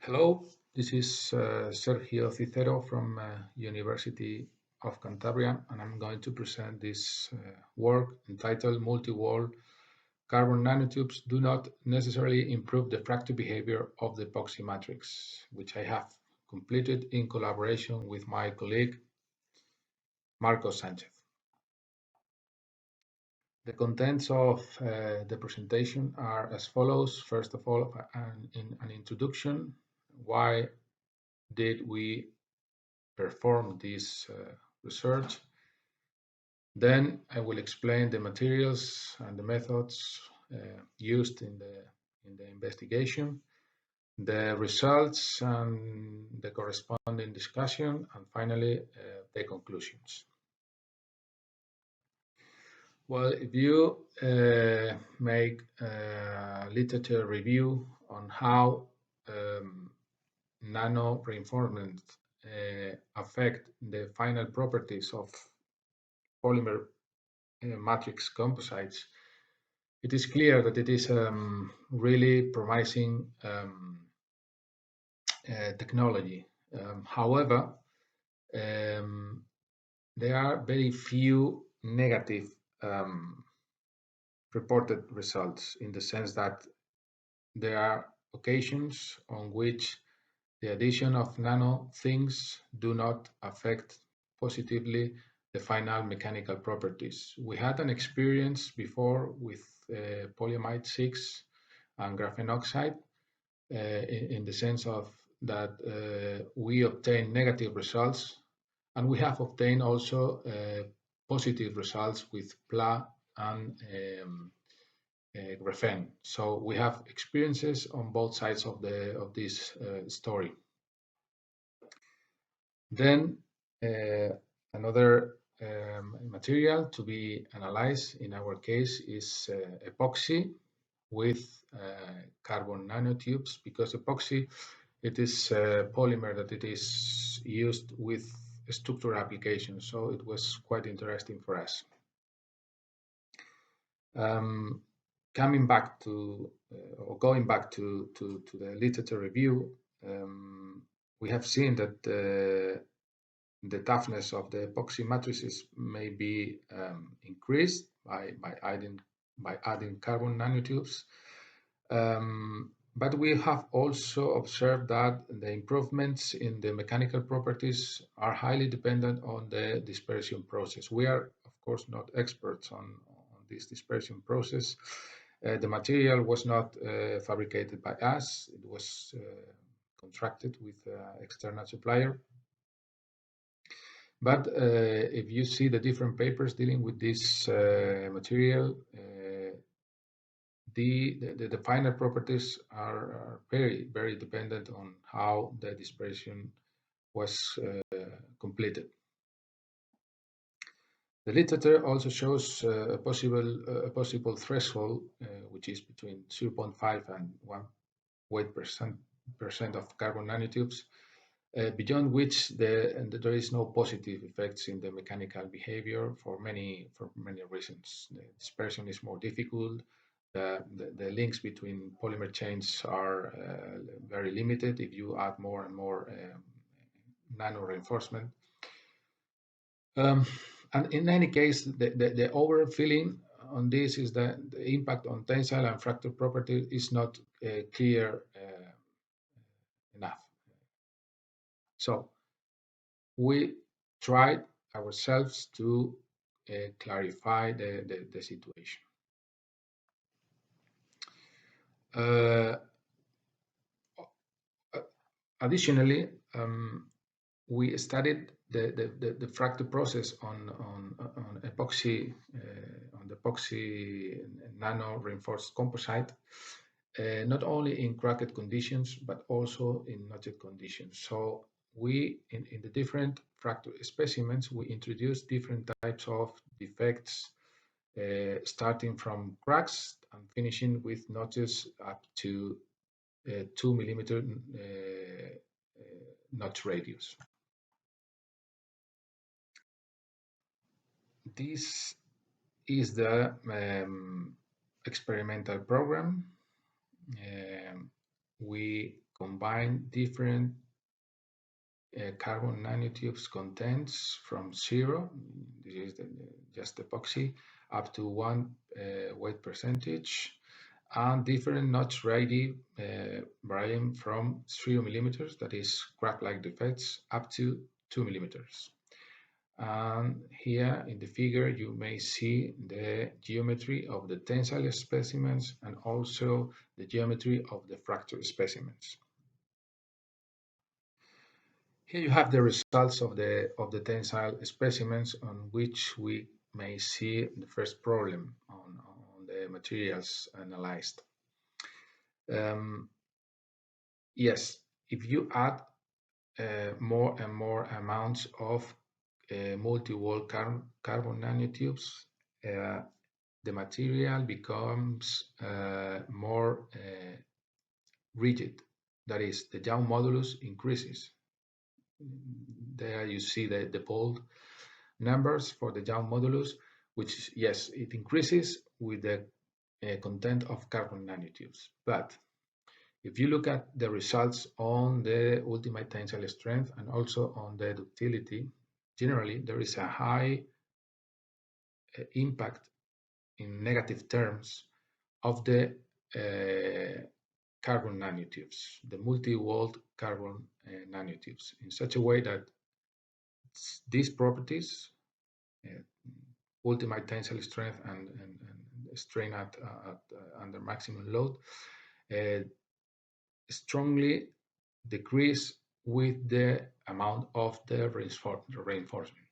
Hello, this is Sergio Cicero from University of Cantabria, and I'm going to present this work entitled Multiwall Carbon Nanotubes Do Not Necessarily Improve the Fracture Behavior of the Epoxy Matrix, which I have completed in collaboration with my colleague Marcos Sánchez. The contents of the presentation are as follows. First of all, an introduction. Why did we perform this research? Then I will explain the materials and the methods used in the investigation, the results and the corresponding discussion, and finally the conclusions. Well, if you make a literature review on how nano reinforcement affect the final properties of polymer matrix composites, it is clear that it is really promising technology. However, there are very few negative reported results, in the sense that there are occasions on which the addition of nano things do not affect positively the final mechanical properties. We had an experience before with polyamide 6 and graphene oxide in the sense of that we obtained negative results, and we have obtained also positive results with PLA and graphene. So we have experiences on both sides of this story. Then another material to be analyzed in our case is epoxy with carbon nanotubes, because epoxy, it is a polymer that it is used with structural applications, so it was quite interesting for us. Coming back to or going back to the literature review, we have seen that the toughness of the epoxy matrices may be increased by adding carbon nanotubes. But we have also observed that the improvements in the mechanical properties are highly dependent on the dispersion process. We are, of course, not experts on this dispersion process. The material was not fabricated by us. It was contracted with an external supplier. But if you see the different papers dealing with this material, the final properties are very, very dependent on how the dispersion was completed. The literature also shows a possible threshold, which is between 0.5 and 1 weight percent of carbon nanotubes, beyond which there is no positive effects in the mechanical behavior for many reasons. The dispersion is more difficult. The links between polymer chains are very limited if you add more and more nano reinforcement. And in any case, the overall feeling on this is that the impact on tensile and fracture property is not clear enough. So we tried ourselves to clarify the situation. Additionally, we studied the fracture process on epoxy, on the epoxy nano reinforced composite, not only in cracked conditions but also in notched conditions. So we, in the different fracture specimens, we introduced different types of defects, starting from cracks and finishing with notches up to 2 millimeter notch radius. This is the experimental program. We combine different carbon nanotubes contents from 0, this is just epoxy, up to 1 weight percentage, and different notch radii varying from 0 millimeters, that is crack-like defects, up to 2 millimeters. And here in the figure you may see the geometry of the tensile specimens and also the geometry of the fracture specimens. Here you have the results of the tensile specimens, on which we may see the first problem on the materials analyzed. Yes, if you add more and more amounts of multi-wall carbon nanotubes, the material becomes more rigid. That is, the Young modulus increases. There you see the bold numbers for the Young modulus, which, yes, it increases with the content of carbon nanotubes. But if you look at the results on the ultimate tensile strength and also on the ductility, generally there is a high impact in negative terms of the carbon nanotubes, the multi-walled carbon nanotubes, in such a way that these properties, ultimate tensile strength and strain under maximum load, strongly decrease with the amount of the reinforcement.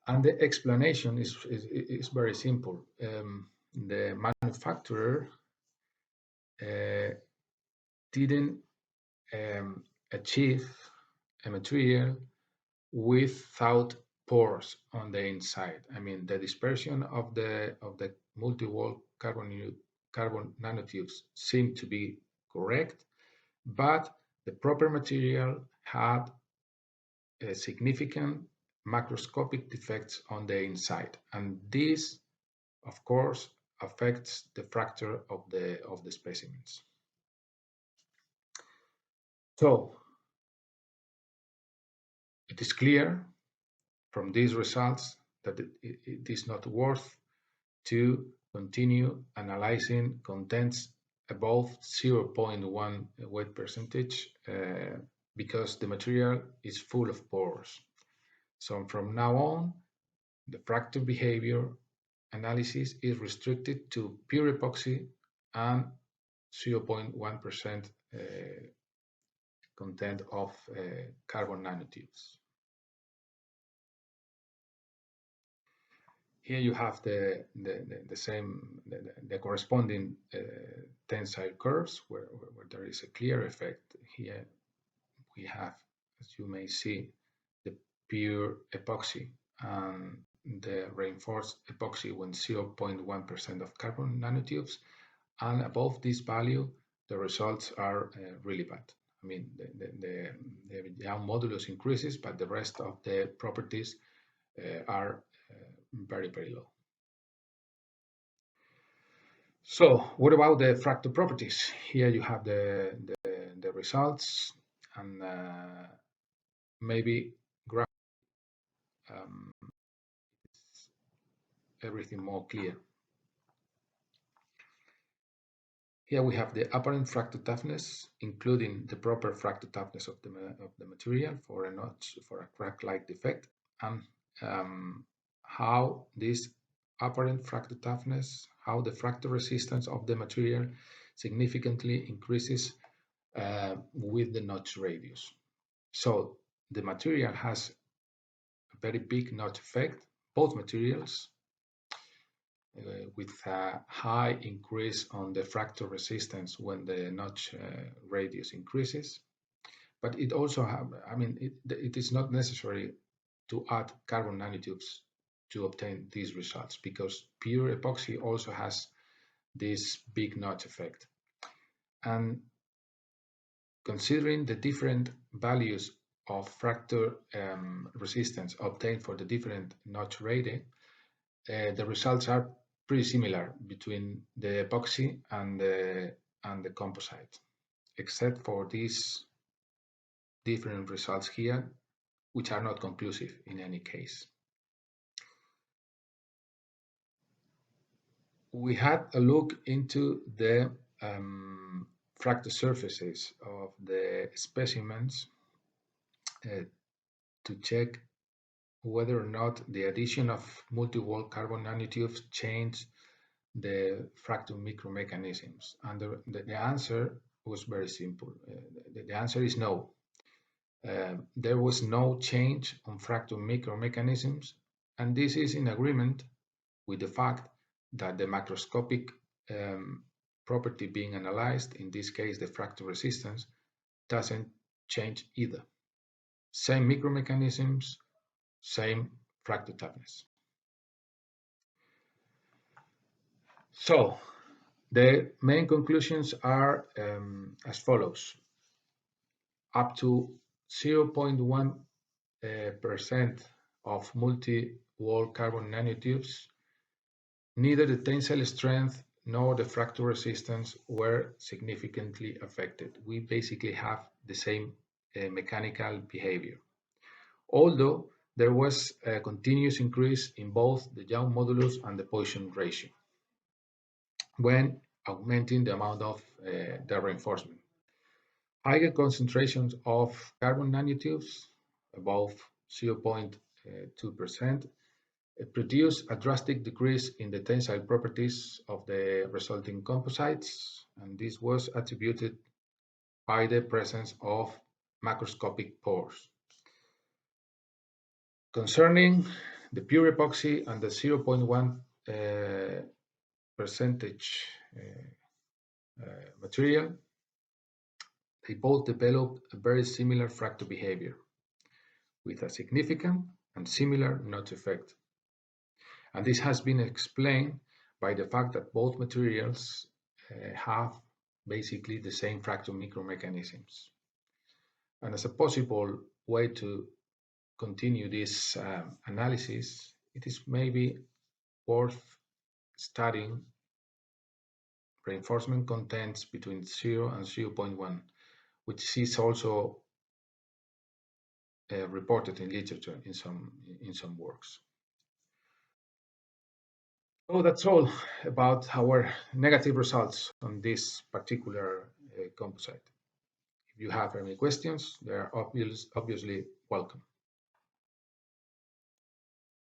And the explanation is very simple. The manufacturer didn't achieve a material without pores on the inside. I mean, the dispersion of the multi-wall carbon nanotubes seemed to be correct, but the proper material had a significant macroscopic defects on the inside, and this, of course, affects the fracture of the specimens. So it is clear from these results that it is not worth to continue analyzing contents above 0.1 weight percentage because the material is full of pores. So from now on, the fracture behavior analysis is restricted to pure epoxy and 0.1% content of carbon nanotubes. Here you have the corresponding tensile curves where there is a clear effect. Here we have, as you may see, the pure epoxy and the reinforced epoxy when 0.1% of carbon nanotubes, and above this value the results are really bad. I mean, the Young modulus increases, but the rest of the properties are very, very low. So what about the fracture properties? Here you have the results, and maybe everything more clear. Here we have the apparent fracture toughness, including the proper fracture toughness of the material for a notch, for a crack-like defect, and how this apparent fracture toughness, how the fracture resistance of the material significantly increases with the notch radius. So the material has a very big notch effect, both materials, with a high increase on the fracture resistance when the notch radius increases. But it also I mean, it is not necessary to add carbon nanotubes to obtain these results, because pure epoxy also has this big notch effect. And considering the different values of fracture resistance obtained for the different notch radii, the results are pretty similar between the epoxy and the composite. except for these different results here, which are not conclusive in any case. We had a look into the fractal surfaces of the specimens to check whether or not the addition of multi-wall carbon nanotubes changed the fractal micromechanisms. And the answer was very simple. The answer is no. There was no change on fractal micromechanisms, and this is in agreement with the fact that the macroscopic property being analyzed, in this case the fractal resistance, doesn't change either. Same micromechanisms, same fractal toughness. So the main conclusions are as follows. Up to 0.1% of multi-wall carbon nanotubes, neither the tensile strength nor the fractal resistance were significantly affected. We basically have the same mechanical behavior. Although there was a continuous increase in both the Young modulus and the Poisson ratio when augmenting the amount of the reinforcement. Higher concentrations of carbon nanotubes, above 0.2%, produce a drastic decrease in the tensile properties of the resulting composites, and this was attributed by the presence of macroscopic pores. Concerning the pure epoxy and the 0.1 percentage material, they both developed a very similar fractal behavior with a significant and similar notch effect. And this has been explained by the fact that both materials have basically the same fractal micromechanisms. And as a possible way to continue this analysis, it is maybe worth studying reinforcement contents between 0 and 0.1, which is also reported in literature in some works. So that's all about our negative results on this particular composite. If you have any questions, they are obviously welcome.